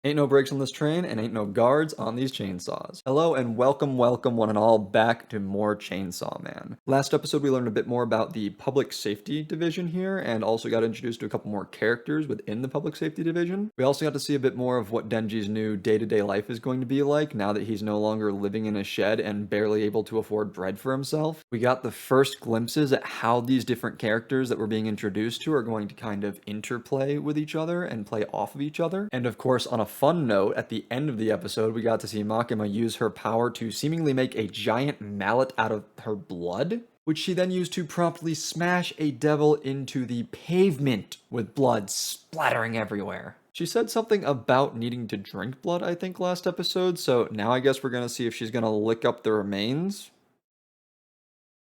Ain't no brakes on this train, and ain't no guards on these chainsaws. Hello and welcome one and all back to more Chainsaw Man. Last episode we learned a bit more about the public safety division here, and also got introduced to a couple more characters within the public safety division. We also got to see a bit more of what Denji's new day-to-day life is going to be like now that he's no longer living in a shed and barely able to afford bread for himself. We got the first glimpses at how these different characters that we're being introduced to are going to kind of interplay with each other and play off of each other. And of course, on a fun note, at the end of the episode, we got to see Makima use her power to seemingly make a giant mallet out of her blood, which she then used to promptly smash a devil into the pavement with blood splattering everywhere. She said something about needing to drink blood, I think, last episode, so now I guess we're gonna see if she's gonna lick up the remains.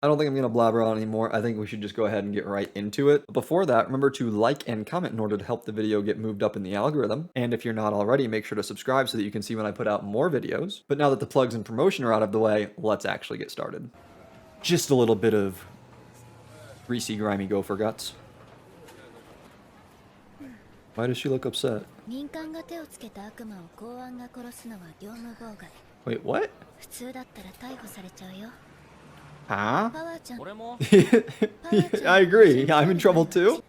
I don't think I'm going to blabber on anymore. I think we should just go ahead and get right into it. But before that, remember to like and comment in order to help the video get moved up in the algorithm. And if you're not already, make sure to subscribe so that you can see when I put out more videos. But now that the plugs and promotion are out of the way, let's actually get started. Just a little bit of greasy, grimy gopher guts. Why does she look upset? Wait, what? Huh? I agree. I'm in trouble too.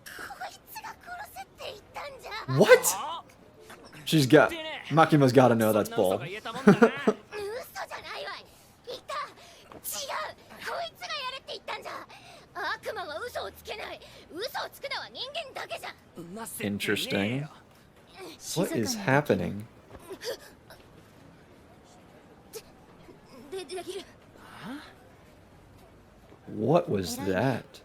What? She's got... Makima's gotta know that's bull. Interesting. What is happening? What was that?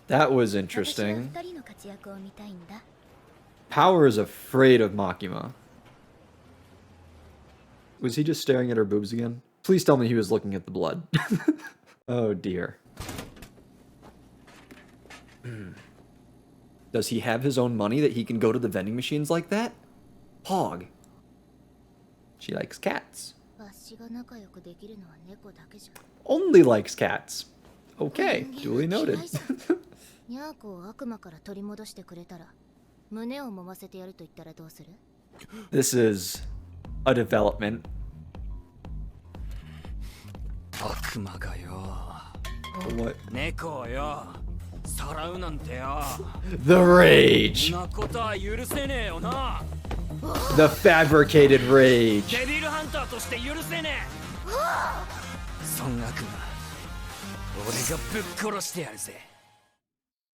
That was interesting. Power is afraid of Makima. Was he just staring at her boobs again? Please tell me he was looking at the blood. Oh dear. Does he have his own money that he can go to the vending machines like that? Pog. She likes cats. Only likes cats. Okay, duly noted. This is a development. What? The rage! The fabricated rage!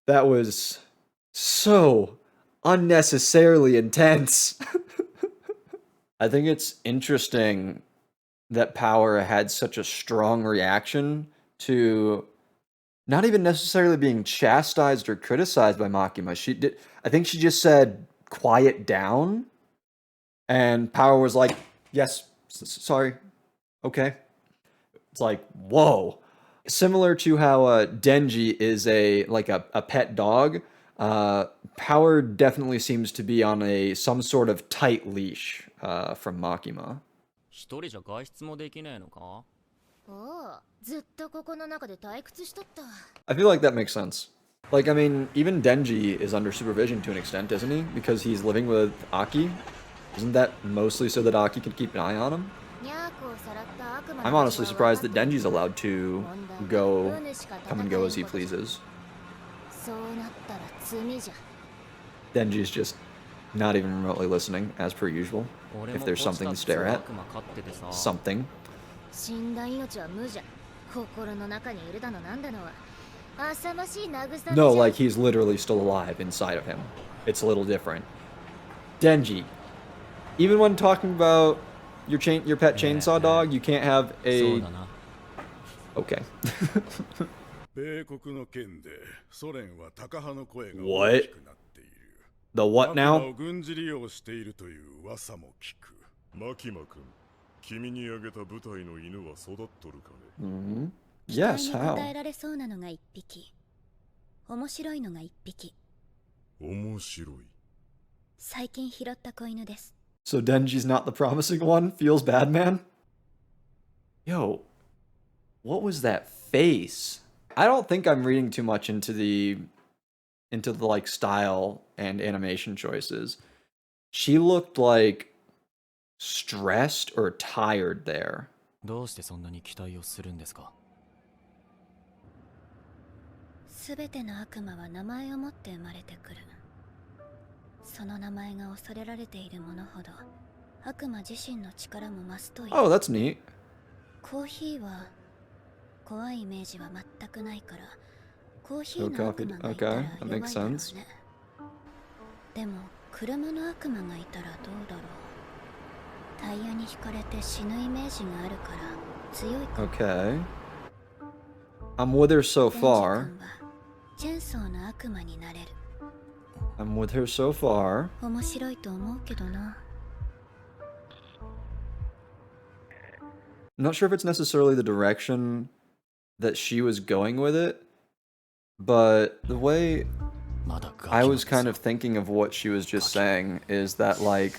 That was so unnecessarily intense. I think it's interesting that Power had such a strong reaction to not even necessarily being chastised or criticized by Makima. I think she just said, quiet down. And Power was like, yes, sorry, okay. It's like, whoa. Similar to how Denji is a pet dog, Power definitely seems to be on some sort of tight leash from Makima. I feel like that makes sense. Like, I mean, even Denji is under supervision to an extent, isn't he? Because he's living with Aki. Isn't that mostly so that Aki can keep an eye on him? I'm honestly surprised that Denji's allowed to come and go as he pleases. Denji's just not even remotely listening, as per usual. If there's something to stare at. Something. No, like he's literally still alive inside of him. It's a little different. Denji. Even when talking about your pet chainsaw dog, you can't have a... Okay. What? The what now? Mm-hmm. Yes, how? So Denji's not the promising one? Feels bad, man? Yo, what was that face? I don't think I'm reading too much into the into the like style and animation choices. She looked like stressed or tired there. どうしてそんなに期待をするんですか？すべての悪魔は名前を持って生まれてくる。その名前が恐れられているものほど悪魔自身の力も増すという。Oh, that's neat. コーヒーは怖いイメージは全くないから、コーヒーの悪魔がいたら Okay, 弱 that い makes だろう sense. ね。でも車の悪魔がいたらどうだろう。タイヤに引かれて死ぬイメージがあるから強いかも。 Okay. I'm with her so デンジ君 far. はチェンソーの悪魔になれる。 I'm with her so far. 面白いと思うけどな。 I'm not sure if it's necessarily the direction that she was going with it, but the way まだガキ I なん was です kind よ。 of thinking of what she was just saying is that, like,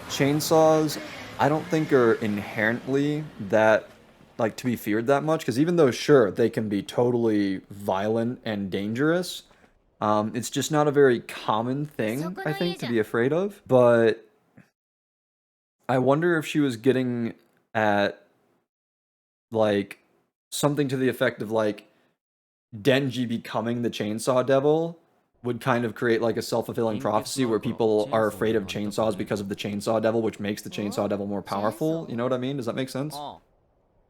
chainsaws, I don't think are inherently that, like, to be feared that much, because even though, sure, they can be totally violent and dangerous, it's just not a very common thing, I think, to be afraid of. But I wonder if she was getting at, like, something to the effect of, like, Denji becoming the Chainsaw Devil would kind of create, like, a self-fulfilling prophecy where people are afraid of chainsaws because of the Chainsaw Devil, which makes the Chainsaw Devil more powerful. You know what I mean? Does that make sense? ああ、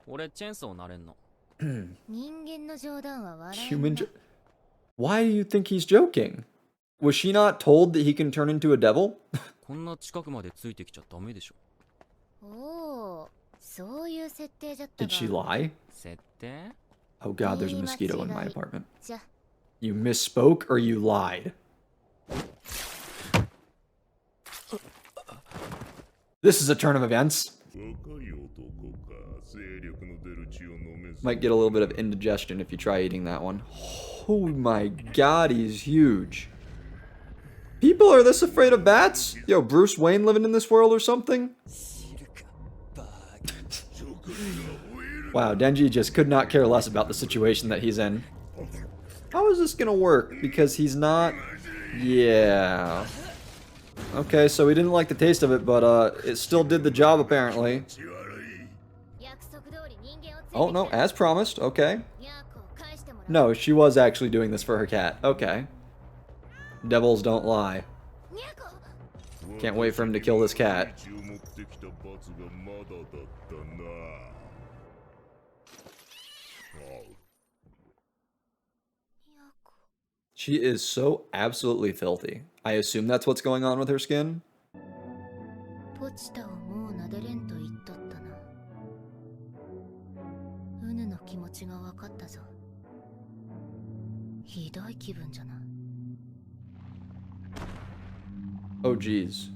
俺チェーンソーなれんの。人間の冗談は笑え Human... んな。 Why do you think he's joking? Was she not told that he can turn into a devil? こんな近くまでついてきちゃダメでしょ。おお、そういう設定じゃったか。 Did she lie? 設定？ Oh god, there's a mosquito in my apartment. じゃ、 You misspoke or you lied? This is a turn of events. Might get a little bit of indigestion if you try eating that one. Oh my god, he's huge. People are this afraid of bats? Yo, Bruce Wayne living in this world or something? Wow, Denji just could not care less about the situation that he's in. How is this gonna work? Because he's not... Yeah... Okay, so he didn't like the taste of it, but it still did the job apparently. Oh no, as promised, okay. No, she was actually doing this for her cat, okay. Devils don't lie. Can't wait for him to kill this cat. She is so absolutely filthy. I assume that's what's going on with her skin. ポチタをもう撫でれんと言っとったな。うぬの気持ちが分かったぞ。ひどい気分じゃな。 Oh geez.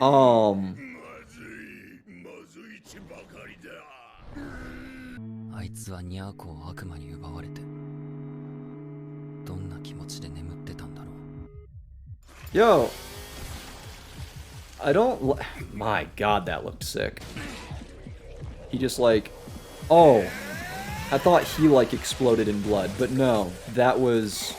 Um... あいつはニャーコを悪魔に奪われてどんな気持ちで眠ってたんだろう。 Yo, I don't... My god, that looked sick. He just like... Oh, I thought he like exploded in blood, but no, that was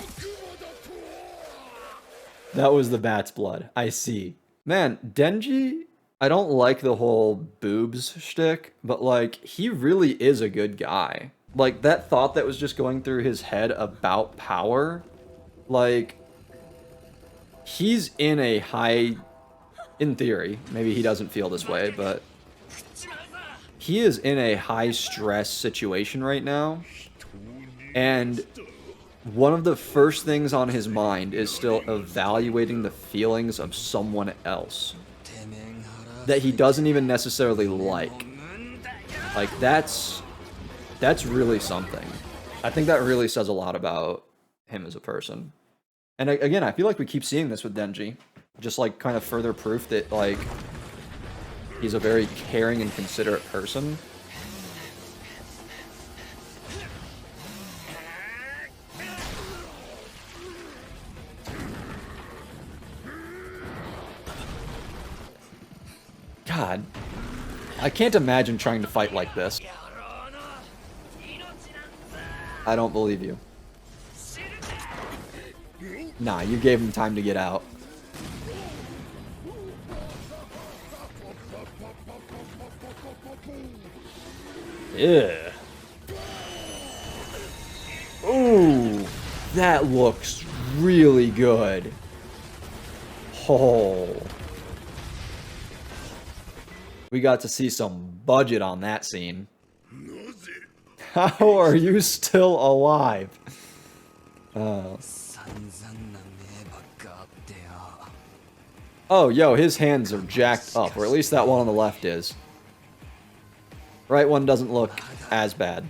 the bat's blood. I see. Man, Denji, I don't like the whole boobs shtick, but like, he really is a good guy. Like, that thought that was just going through his head about power, like, he's in a high, in theory, maybe he doesn't feel this way, but he is in a high stress situation right now, and one of the first things on his mind is still evaluating the feelings of someone else that he doesn't even necessarily like. Like, that's really something. I think that really says a lot about him as a person. And again, I feel like we keep seeing this with Denji. Just like kind of further proof that like he's a very caring and considerate person. God, I can't imagine trying to fight like this. I don't believe you. Nah, you gave him time to get out. Yeah. Ooh, that looks really good. Oh. We got to see some budget on that scene. How are you still alive? Oh, yo, his hands are jacked up, or at least that one on the left is. Right one doesn't look as bad.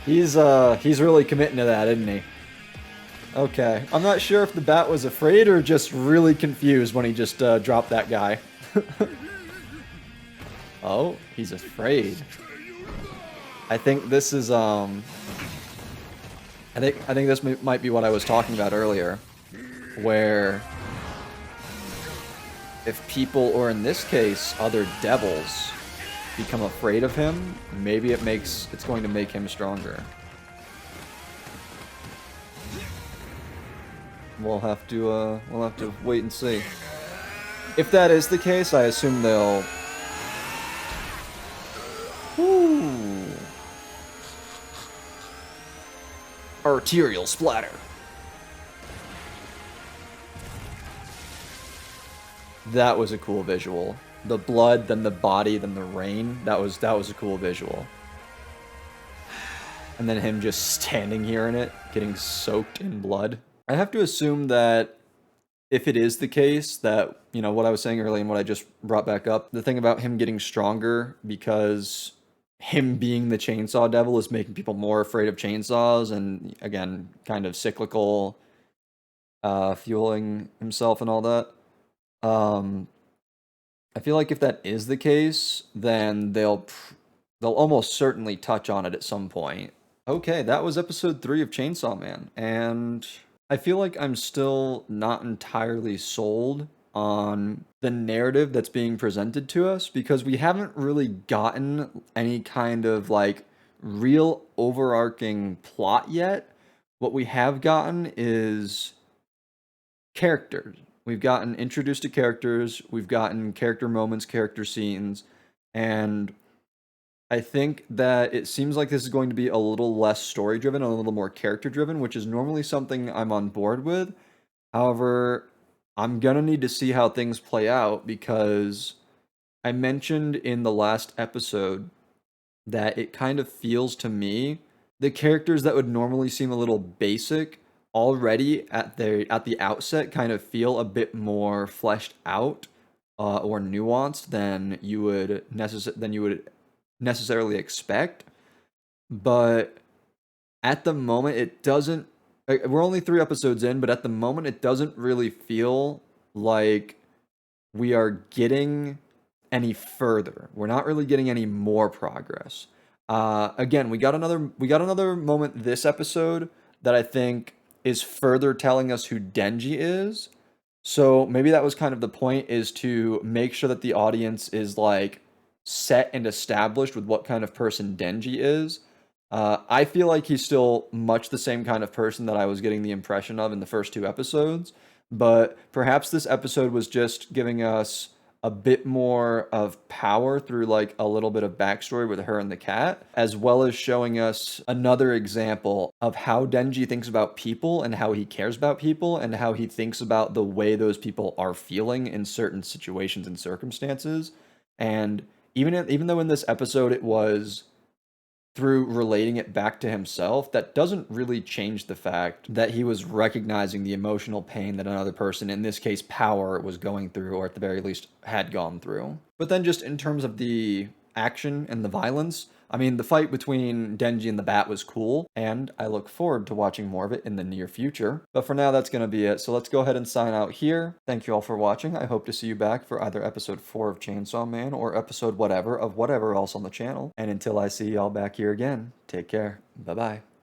He's really committing to that, isn't he? Okay, I'm not sure if the bat was afraid or just really confused when he just dropped that guy. Oh, he's afraid. I think this is I think this might be what I was talking about earlier, where if people, or in this case, other devils, become afraid of him, maybe it's going to make him stronger. We'll have to wait and see. If that is the case, I assume they'll. Ooh. Arterial splatter. That was a cool visual. The blood, then the body, then the rain. That was a cool visual. And then him just standing here in it, getting soaked in blood. I have to assume that if it is the case that, you know, what I was saying earlier and what I just brought back up, the thing about him getting stronger because him being the chainsaw devil is making people more afraid of chainsaws, and again, kind of cyclical, fueling himself and all that. I feel like if that is the case, then they'll almost certainly touch on it at some point. Okay, that was episode 3 of Chainsaw Man, and I feel like I'm still not entirely sold on the narrative that's being presented to us, because we haven't really gotten any kind of like real overarching plot yet. What we have gotten is characters. We've gotten introduced to characters, we've gotten character moments, character scenes, and I think that it seems like this is going to be a little less story driven, a little more character driven, which is normally something I'm on board with. However, I'm gonna need to see how things play out, because I mentioned in the last episode that it kind of feels to me the characters that would normally seem a little basic already at the outset kind of feel a bit more fleshed out or nuanced than you would necessarily expect. But at the moment, it doesn't. We're only 3 episodes in, but at the moment, it doesn't really feel like we are getting any further. We're not really getting any more progress. Again, we got another moment this episode that I think is further telling us who Denji is. So maybe that was kind of the point, is to make sure that the audience is like set and established with what kind of person Denji is. I feel like he's still much the same kind of person that I was getting the impression of in the first 2 episodes, but perhaps this episode was just giving us a bit more of power through like a little bit of backstory with her and the cat, as well as showing us another example of how Denji thinks about people and how he cares about people and how he thinks about the way those people are feeling in certain situations and circumstances. And even though in this episode it was through relating it back to himself, that doesn't really change the fact that he was recognizing the emotional pain that another person, in this case Power, was going through, or at the very least had gone through. But then just in terms of the action and the violence, I mean, the fight between Denji and the Bat was cool, and I look forward to watching more of it in the near future. But for now, that's going to be it, so let's go ahead and sign out here. Thank you all for watching. I hope to see you back for either episode 4 of Chainsaw Man or episode whatever of whatever else on the channel. And until I see y'all back here again, take care. Bye-bye.